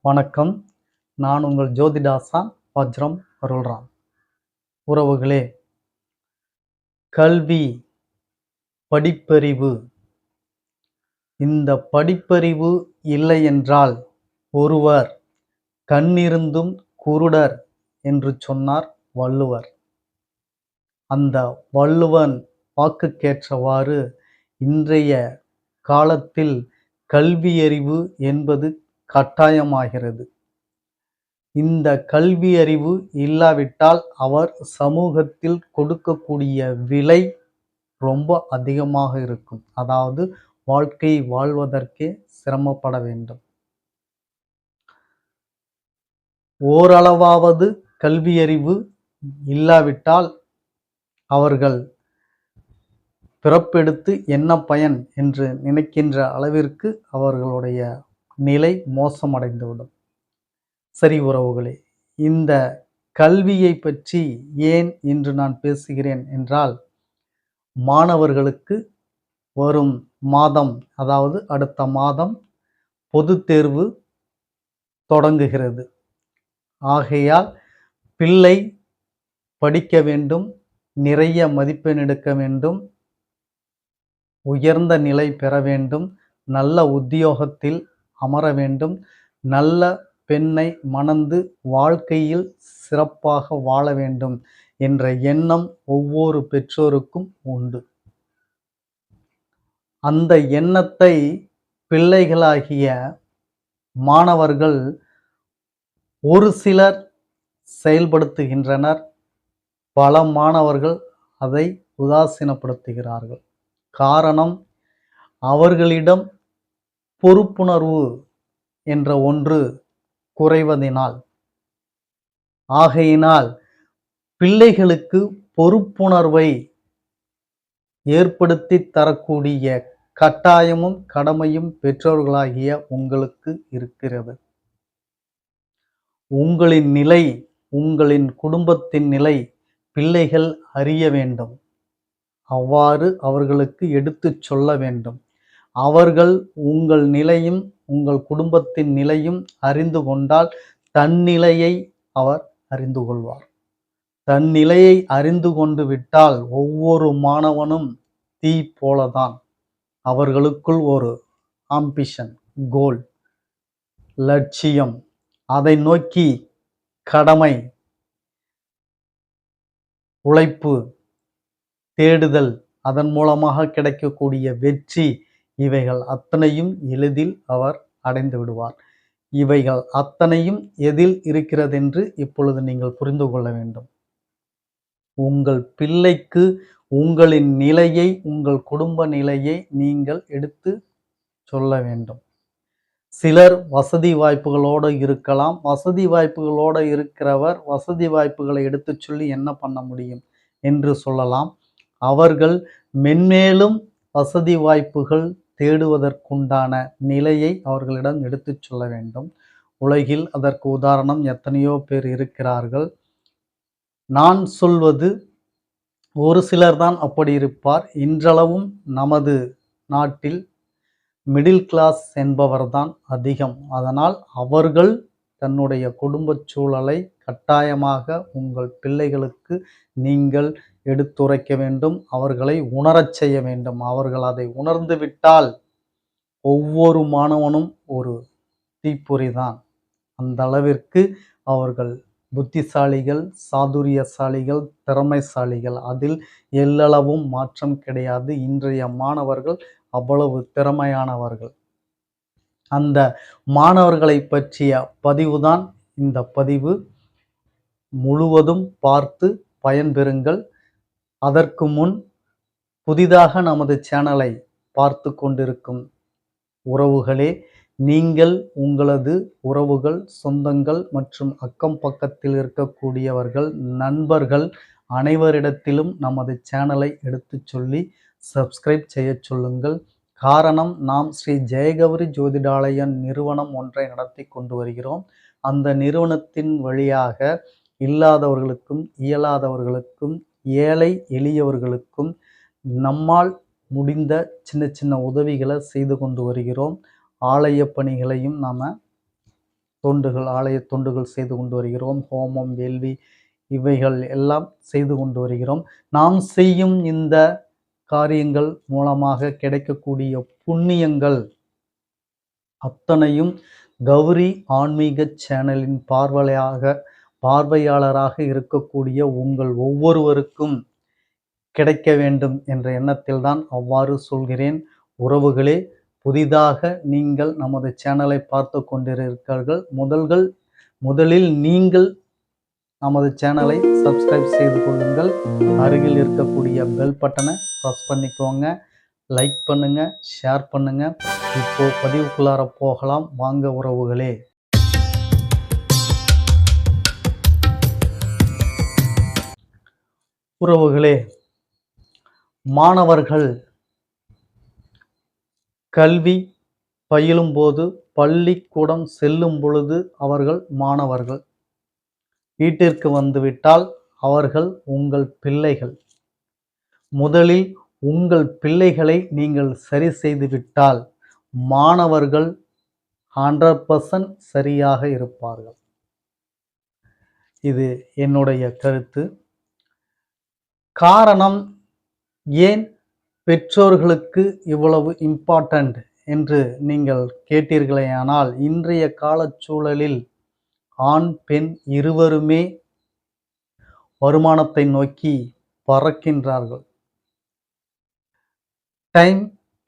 வணக்கம். நான் உங்கள் ஜோதிடாசா வஜ்ரம் அருள்ராம். உறவுகளே, கல்வி, படிப்பறிவு. இந்த படிப்பறிவு இல்லை என்றால் ஒருவர் கண்ணிருந்தும் குருடர் என்று சொன்னார் வள்ளுவர். அந்த வள்ளுவன் வாக்குக்கேற்றவாறு இன்றைய காலத்தில் கல்வியறிவு என்பது கட்டாயமாகிறது. இந்த கல்வியறிவு இல்லாவிட்டால் அவர் சமூகத்தில் கொடுக்கக்கூடிய விலை ரொம்ப அதிகமாக இருக்கும். அதாவது வாழ்க்கை வாழ்வதற்கே சிரமப்பட வேண்டும். ஓரளவாவது கல்வியறிவு இல்லாவிட்டால் அவர்கள் பிறப்பெடுத்து என்ன பயன் என்று நினைக்கின்ற அளவிற்கு அவர்களுடைய நிலை மோசமடைந்துவிடும். சரி உறவுகளே, இந்த கல்வியை பற்றி ஏன் இன்று நான் பேசுகிறேன் என்றால், மாணவர்களுக்கு வரும் மாதம், அதாவது அடுத்த மாதம் பொதுத் தேர்வு தொடங்குகிறது. ஆகையால் பிள்ளை படிக்க வேண்டும், நிறைய மதிப்பெண் எடுக்க வேண்டும், உயர்ந்த நிலை பெற வேண்டும், நல்ல உத்தியோகத்தில் அமர வேண்டும், நல்ல பெண்ணை மணந்து வாழ்க்கையில் சிறப்பாக வாழ வேண்டும் என்ற எண்ணம் ஒவ்வொரு பெற்றோருக்கும் உண்டு. அந்த எண்ணத்தை பிள்ளைகளாகிய மாணவர்கள் ஒரு சிலர் செயல்படுத்துகின்றனர், பல மாணவர்கள் அதை உதாசீனப்படுத்துகிறார்கள். காரணம், அவர்களிடம் பொறுப்புணர்வு என்ற ஒன்று குறைவதினால். ஆகையினால் பிள்ளைகளுக்கு பொறுப்புணர்வை ஏற்படுத்தி தரக்கூடிய கட்டாயமும் கடமையும் பெற்றோர்களாகிய உங்களுக்கு இருக்கிறது. உங்களின் நிலை, உங்களின் குடும்பத்தின் நிலை பிள்ளைகள் அறிய வேண்டும். அவ்வாறு அவர்களுக்கு எடுத்துச் சொல்ல வேண்டும். அவர்கள் உங்கள் நிலையும் உங்கள் குடும்பத்தின் நிலையும் அறிந்து கொண்டால் தன் நிலையை அவர் அறிந்து கொள்வார். தன் நிலையை அறிந்து கொண்டு விட்டால் ஒவ்வொரு மாணவனும் தீ போலதான். அவர்களுக்குள் ஒரு ஆம்பிஷன், கோல், லட்சியம், அதை நோக்கி கடமை, உழைப்பு, தேடுதல், அதன் மூலமாக கிடைக்கக்கூடிய வெற்றி, இவைகள் அத்தனையும் எளிதில் அவர் அடைந்து விடுவார். இவைகள் அத்தனையும் எதில் இருக்கிறது என்று இப்பொழுது நீங்கள் புரிந்து கொள்ள வேண்டும். உங்கள் பிள்ளைக்கு உங்களின் நிலையை, உங்கள் குடும்ப நிலையை நீங்கள் எடுத்து சொல்ல வேண்டும். சிலர் வசதி வாய்ப்புகளோடு இருக்கலாம். வசதி வாய்ப்புகளோடு இருக்கிறவர் வசதி வாய்ப்புகளை எடுத்து சொல்லி என்ன பண்ண முடியும் என்று சொல்லலாம். அவர்கள் மென்மேலும் வசதி வாய்ப்புகள் தேடுவதற்குண்டான நிலையை அவர்களிடம் எடுத்து சொல்ல வேண்டும். உலகில் அதற்கு உதாரணம் எத்தனையோ பேர் இருக்கிறார்கள். நான் சொல்வது ஒரு சிலர்தான் அப்படி இருப்பார். இன்றளவும் நமது நாட்டில் மிடில் கிளாஸ் என்பவர்தான் அதிகம். அதனால் அவர்கள் தன்னுடைய குடும்ப சூழலை கட்டாயமாக உங்கள் பிள்ளைகளுக்கு நீங்கள் எடுத்துரைக்க வேண்டும். அவர்களை உணரச் செய்ய வேண்டும். அவர்கள் அதை உணர்ந்து விட்டால் ஒவ்வொரு மாணவனும் ஒரு தீப்பொறிதான். அந்த அளவிற்கு அவர்கள் புத்திசாலிகள், சாதுரியசாலிகள், திறமைசாலிகள். அதில் எல்லளவும் மாற்றம் கிடையாது. இன்றைய மாணவர்கள் அவ்வளவு திறமையானவர்கள். அந்த மாணவர்களை பற்றிய பதிவுதான் இந்த பதிவு. முழுவதும் பார்த்து பயன்பெறுங்கள். அதற்கு முன் புதிதாக நமது சேனலை பார்த்து கொண்டிருக்கும் உறவுகளே, நீங்கள் உங்களது உறவுகள், சொந்தங்கள் மற்றும் அக்கம் பக்கத்தில் இருக்கக்கூடியவர்கள், நண்பர்கள் அனைவரிடத்திலும் நமது சேனலை எடுத்து சொல்லி சப்ஸ்கிரைப் செய்ய சொல்லுங்கள். காரணம், நாம் ஸ்ரீ ஜெயகௌரி ஜோதிடாலயம் நிறுவனம் ஒன்றை நடத்தி கொண்டு வருகிறோம். அந்த நிறுவனத்தின் வழியாக இல்லாதவர்களுக்கும் இயலாதவர்களுக்கும் ஏழை எளியவர்களுக்கும் நம்மால் முடிந்த சின்ன சின்ன உதவிகளை செய்து கொண்டு வருகிறோம். ஆலய பணிகளையும் நாம் தொண்டுகள், ஆலய தொண்டுகள் செய்து கொண்டு வருகிறோம். ஹோமம், வேள்வி இவைகள் எல்லாம் செய்து கொண்டு வருகிறோம். நாம் செய்யும் இந்த காரியங்கள் மூலமாக கிடைக்கக்கூடிய புண்ணியங்கள் அத்தனையும் கௌரி ஆன்மீக சேனலின் பார்வையாளராக இருக்கக்கூடிய உங்கள் ஒவ்வொருவருக்கும் கிடைக்க வேண்டும் என்ற எண்ணத்தில் தான் அவ்வாறு சொல்கிறேன். உறவுகளே, புதிதாக நீங்கள் நமது சேனலை பார்த்து கொண்டிருக்கிறீர்கள். முதலில் நீங்கள் நமது சேனலை சப்ஸ்கிரைப் செய்து கொள்ளுங்கள். அருகில் இருக்கக்கூடிய பெல் பட்டனை ப்ரெஸ் பண்ணிக்கோங்க. லைக் பண்ணுங்க, ஷேர் பண்ணுங்க. இப்போ பதிவுக்குள்ளார போகலாம் வாங்க உறவுகளே. உறவுகளே, மாணவர்கள் கல்வி பயிலும்போது, பள்ளிக்கூடம் செல்லும் பொழுது அவர்கள் மாணவர்கள். வீட்டிற்கு வந்துவிட்டால் அவர்கள் உங்கள் பிள்ளைகள். முதலில் உங்கள் பிள்ளைகளை நீங்கள் சரி செய்து விட்டால் மாணவர்கள் 100% சரியாக இருப்பார்கள். இது என்னுடைய கருத்து. காரணம், ஏன் பெற்றோர்களுக்கு இவ்வளவு இம்பார்ட்டன்ட் என்று நீங்கள் கேட்டீர்களேயானால், இன்றைய காலச்சூழலில் ஆண் பெண் இருவருமே வருமானத்தை நோக்கி பறக்கின்றார்கள். டைம்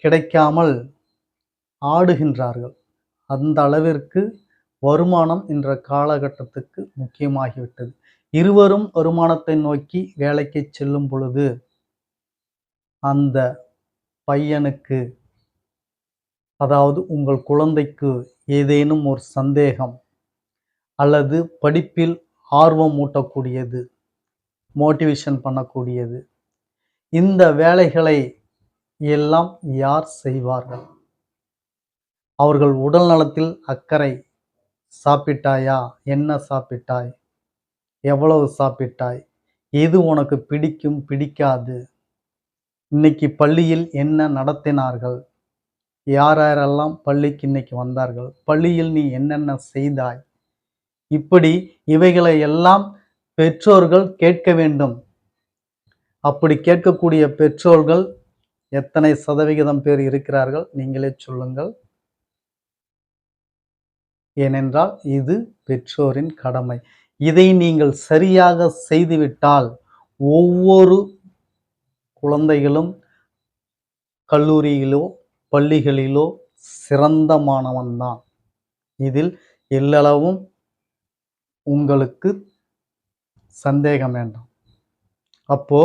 கிடைக்காமல் ஆடுகின்றார்கள். அந்த அளவிற்கு வருமானம் என்ற காலகட்டத்துக்கு முக்கியமாகிவிட்டது. இருவரும் வருமானத்தை நோக்கி வேலைக்கு செல்லும் பொழுது அந்த பையனுக்கு, அதாவது உங்கள் குழந்தைக்கு ஏதேனும் ஒரு சந்தேகம் அல்லது படிப்பில் ஆர்வம் ஊட்டக்கூடியது, மோட்டிவேஷன் பண்ணக்கூடியது, இந்த வேலைகளை எல்லாம் யார் செய்வார்கள்? அவர்கள் உடல் நலத்தில் அக்கறை. சாப்பிட்டாயா? என்ன சாப்பிட்டாய்? எவ்வளவு சாப்பிட்டாய்? எது உனக்கு பிடிக்கும், பிடிக்காது? இன்னைக்கு பள்ளியில் என்ன நடத்தினார்கள்? யாரெல்லாம் பள்ளிக்கு இன்னைக்கு வந்தார்கள்? பள்ளியில் நீ என்னென்ன செய்தாய்? இப்படி இவைகளை எல்லாம் பெற்றோர்கள் கேட்க வேண்டும். அப்படி கேட்கக்கூடிய பெற்றோர்கள் எத்தனை சதவிகிதம் பேர் இருக்கிறார்கள்? நீங்களே சொல்லுங்கள். ஏனென்றால் இது பெற்றோரின் கடமை. இதை நீங்கள் சரியாக செய்துவிட்டால் ஒவ்வொரு குழந்தைகளும் கல்லூரியிலோ பள்ளிகளிலோ சிறந்த மாணவன்தான். இதில் எல்லளவும் உங்களுக்கு சந்தேகம் வேண்டாம். அப்போ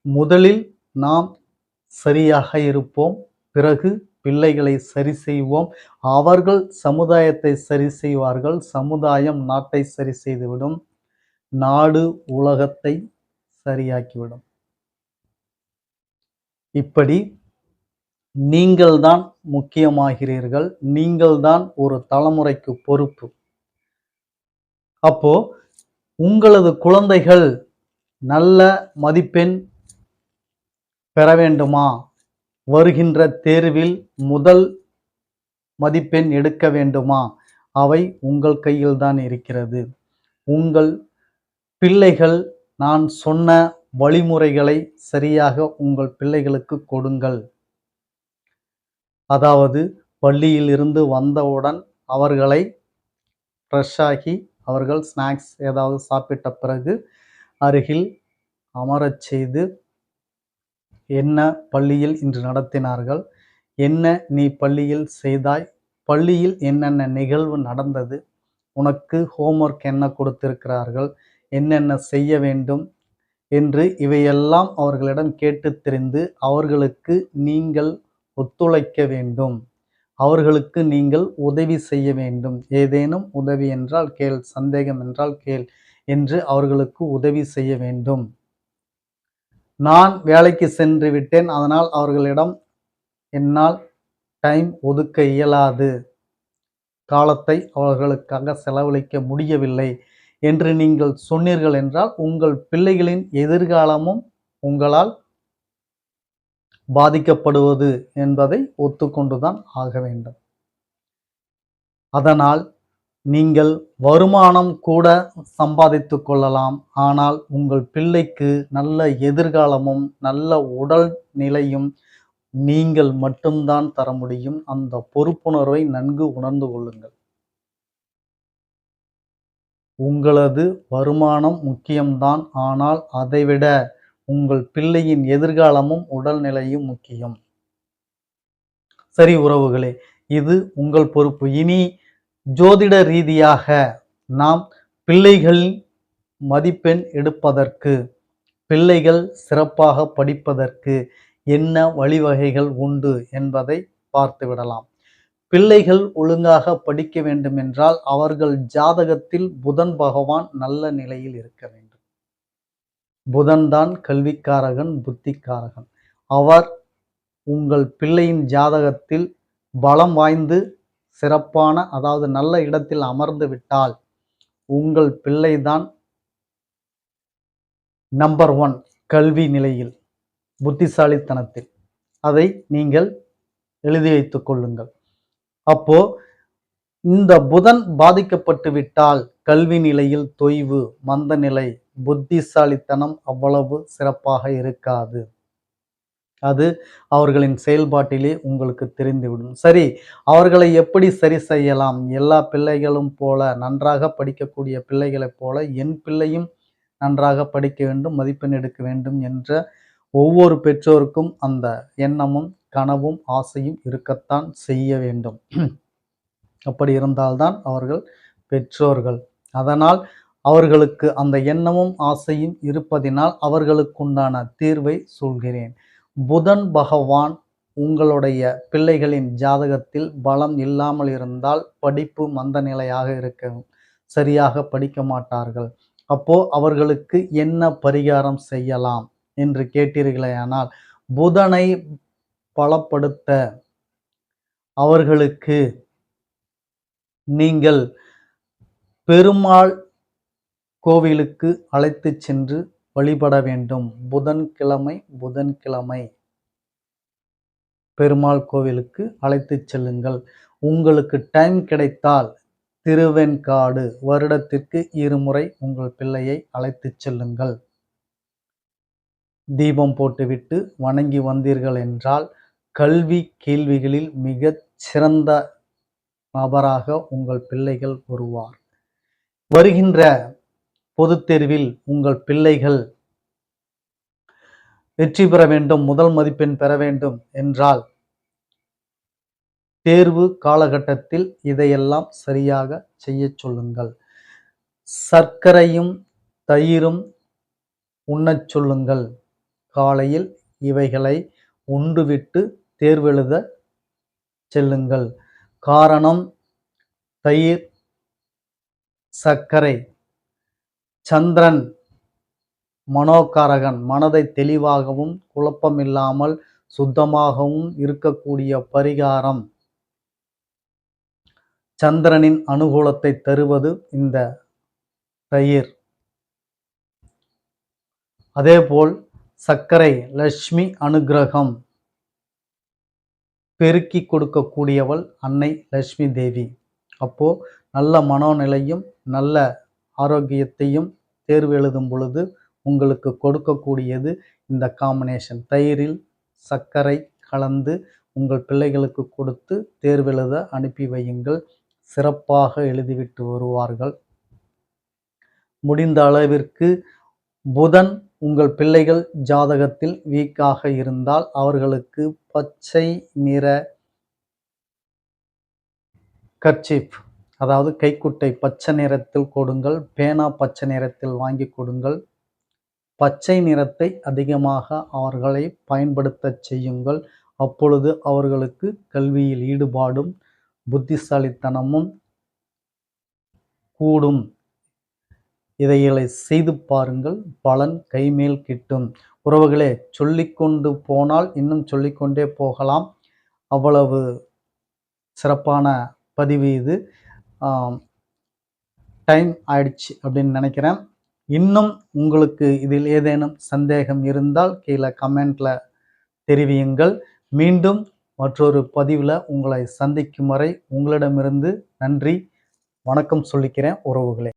முதலில் நாம் சரியாக இருப்போம், பிறகு பிள்ளைகளை சரி செய்வோம். அவர்கள் சமுதாயத்தை சரி செய்வார்கள், சமுதாயம் நாட்டை சரி செய்துவிடும், நாடு உலகத்தை சரியாக்கிவிடும். இப்படி நீங்கள்தான் முக்கியமாகிறீர்கள். நீங்கள்தான் ஒரு தலைமுறைக்கு பொறுப்பு. அப்போ உங்களது குழந்தைகள் நல்ல மதிப்பெண் பெற வேண்டுமா? வருகின்ற தேர்வில் முதல் மதிப்பெண் எடுக்க வேண்டுமா? அவை உங்கள் கையில்தான் இருக்கிறது. உங்கள் பிள்ளைகள், நான் சொன்ன வழிமுறைகளை சரியாக உங்கள் பிள்ளைகளுக்கு கொடுங்கள். அதாவது பள்ளியில் இருந்து வந்தவுடன் அவர்களை ஃப்ரெஷ் ஆகி அவர்கள் ஸ்நாக்ஸ் ஏதாவது சாப்பிட்ட பிறகு அருகில் அமரச் செய்து, என்ன பள்ளியில் இன்று நடத்தினார்கள்? என்ன நீ பள்ளியில் செய்தாய்? பள்ளியில் என்னென்ன நிகழ்வு நடந்தது? உனக்கு ஹோம்ஒர்க் என்ன கொடுத்திருக்கிறார்கள்? என்னென்ன செய்ய வேண்டும் என்று இவையெல்லாம் அவர்களிடம் கேட்டு தெரிந்து அவர்களுக்கு நீங்கள் ஒத்துழைக்க வேண்டும். அவர்களுக்கு நீங்கள் உதவி செய்ய வேண்டும். ஏதேனும் உதவி என்றால் கேள், சந்தேகம் என்றால் கேள் என்று அவர்களுக்கு உதவி செய்ய வேண்டும். நான் வேலைக்கு சென்று விட்டேன், அதனால் அவர்களிடம் என்னால் டைம் ஒதுக்க இயலாது, காலத்தை அவர்களுக்காக செலவழிக்க முடியவில்லை என்று நீங்கள் சொன்னீர்கள் என்றால் உங்கள் பிள்ளைகளின் எதிர்காலமும் உங்களால் பாதிக்கப்படுவது என்பதை ஒத்துக்கொண்டுதான் ஆக வேண்டும். அதனால் நீங்கள் வருமானம் கூட சம்பாதித்துக் கொள்ளலாம். ஆனால் உங்கள் பிள்ளைக்கு நல்ல எதிர்காலமும், நல்ல உடல் நிலையும் நீங்கள் மட்டும்தான் தர முடியும். அந்த பொறுப்புணர்வை நன்கு உணர்ந்து கொள்ளுங்கள். உங்களது வருமானம் முக்கியம்தான். ஆனால் அதைவிட உங்கள் பிள்ளையின் எதிர்காலமும், உடல்நிலையும் முக்கியம். சரி உறவுகளே, இது உங்கள் பொறுப்பு. இனி ஜோதிட ரீதியாக நாம் பிள்ளைகள் மதிப்பெண் எடுப்பதற்கு, பிள்ளைகள் சிறப்பாக படிப்பதற்கு என்ன வழிவகைகள் உண்டு என்பதை பார்த்துவிடலாம். பிள்ளைகள் ஒழுங்காக படிக்க வேண்டும் என்றால் அவர்கள் ஜாதகத்தில் புதன் பகவான் நல்ல நிலையில் இருக்க வேண்டும். புதன்தான் கல்விக்காரகன், புத்திக்காரகன். அவர் உங்கள் பிள்ளையின் ஜாதகத்தில் பலம் வாய்ந்து சிறப்பான, அதாவது நல்ல இடத்தில் அமர்ந்து விட்டால் உங்கள் பிள்ளைதான் நம்பர் 1 கல்வி நிலையில், புத்திசாலித்தனத்தில். அதை நீங்கள் எழுதி வைத்துக் கொள்ளுங்கள். அப்போ இந்த புதன் பாதிக்கப்பட்டு விட்டால் கல்வி நிலையில் தொய்வு, மந்த நிலை, புத்திசாலித்தனம் அவ்வளவு சிறப்பாக இருக்காது. அது அவர்களின் செயல்பாட்டிலே உங்களுக்கு தெரிந்துவிடும். சரி, அவர்களை எப்படி சரி செய்யலாம்? எல்லா பிள்ளைகளும் போல, நன்றாக படிக்கக்கூடிய பிள்ளைகளைப் போல என் பிள்ளையும் நன்றாக படிக்க வேண்டும், மதிப்பெண் எடுக்க வேண்டும் என்ற ஒவ்வொரு பெற்றோருக்கும் அந்த எண்ணமும், கனவும், ஆசையும் இருக்கத்தான் செய்ய வேண்டும். அப்படி இருந்தால்தான் அவர்கள் பெற்றோர்கள். அதனால் அவர்களுக்கு அந்த எண்ணமும் ஆசையும் இருப்பதினால் அவர்களுக்குண்டான தீர்வை சொல்கிறேன். புதன் பகவான் உங்களுடைய பிள்ளைகளின் ஜாதகத்தில் பலம் இல்லாமல் இருந்தால் படிப்பு மந்த நிலையாக இருக்கும், சரியாக படிக்க மாட்டார்கள். அப்போ அவர்களுக்கு என்ன பரிகாரம் செய்யலாம் என்று கேட்டீர்களேயானால், புதனை பலப்படுத்த அவர்களுக்கு நீங்கள் பெருமாள் கோவிலுக்கு அழைத்து சென்று வழிபட வேண்டும். புதன்கிழமை பெருமாள் கோவிலுக்கு அழைத்து செல்லுங்கள். உங்களுக்கு டைம் கிடைத்தால் திருவெண்காடு வருடத்திற்கு 2 முறை உங்கள் பிள்ளையை அழைத்து செல்லுங்கள். தீபம் போட்டுவிட்டு வணங்கி வந்தீர்கள் என்றால் கல்வி கேள்விகளில் மிகச் சிறந்த நபராக உங்கள் பிள்ளைகள் வருவார். வருகின்ற பொதுத் தேர்வில் உங்கள் பிள்ளைகள் வெற்றி பெற வேண்டும், முதல் மதிப்பெண் பெற வேண்டும் என்றால் தேர்வு காலகட்டத்தில் இதையெல்லாம் சரியாக செய்ய சொல்லுங்கள். சர்க்கரையும் தயிரும் உண்ணச் சொல்லுங்கள். காலையில் இவைகளை உண்டுவிட்டு தேர்வெழுத செல்லுங்கள். காரணம், தயிர், சர்க்கரை, சந்திரன் மனோகாரகன், மனதை தெளிவாகவும் குழப்பமில்லாமல் சுத்தமாகவும் இருக்கக்கூடிய பரிகாரம். சந்திரனின் அனுகூலத்தை தருவது இந்த தயிர். அதேபோல் சர்க்கரை லட்சுமி அனுகிரகம் பெருக்கி கொடுக்கக்கூடியவள் அன்னை லட்சுமி தேவி. அப்போ நல்ல மனோநிலையும் நல்ல ஆரோக்கியத்தையும் தேர்வு எழுதும் பொழுது உங்களுக்கு கொடுக்கக்கூடியது இந்த காம்பினேஷன். தயிரில் சர்க்கரை கலந்து உங்கள் பிள்ளைகளுக்கு கொடுத்து தேர்வெழுத அனுப்பி வையுங்கள். சிறப்பாக எழுதிவிட்டு வருவார்கள். முடிந்த அளவிற்கு புதன் உங்கள் பிள்ளைகள் ஜாதகத்தில் வீக்காக இருந்தால் அவர்களுக்கு பச்சை நிற கர்ச்சீப், அதாவது கைக்குட்டை பச்சை நிறத்தில் கொடுங்கள். பேனா பச்சை நிறத்தில் வாங்கி கொடுங்கள். பச்சை நிறத்தை அதிகமாக அவர்களை பயன்படுத்த செய்யுங்கள். அப்பொழுது அவர்களுக்கு கல்வியில் ஈடுபாடும் புத்திசாலித்தனமும் கூடும். இதைகளை செய்து பாருங்கள், பலன் கைமேல் கிட்டும். உறவுகளே, சொல்லிக்கொண்டு போனால் இன்னும் சொல்லிக்கொண்டே போகலாம். அவ்வளவு சிறப்பான பதிவு இது. டைம் ஆயிடுச்சு அப்படின்னு நினைக்கிறேன். இன்னும் உங்களுக்கு இதில் ஏதேனும் சந்தேகம் இருந்தால் கீழே கமெண்ட்ல தெரிவியுங்கள். மீண்டும் மற்றொரு பதிவில் உங்களை சந்திக்கும் வரை உங்களிடமிருந்து நன்றி, வணக்கம் சொல்லிக்கிறேன் உறவுகளே.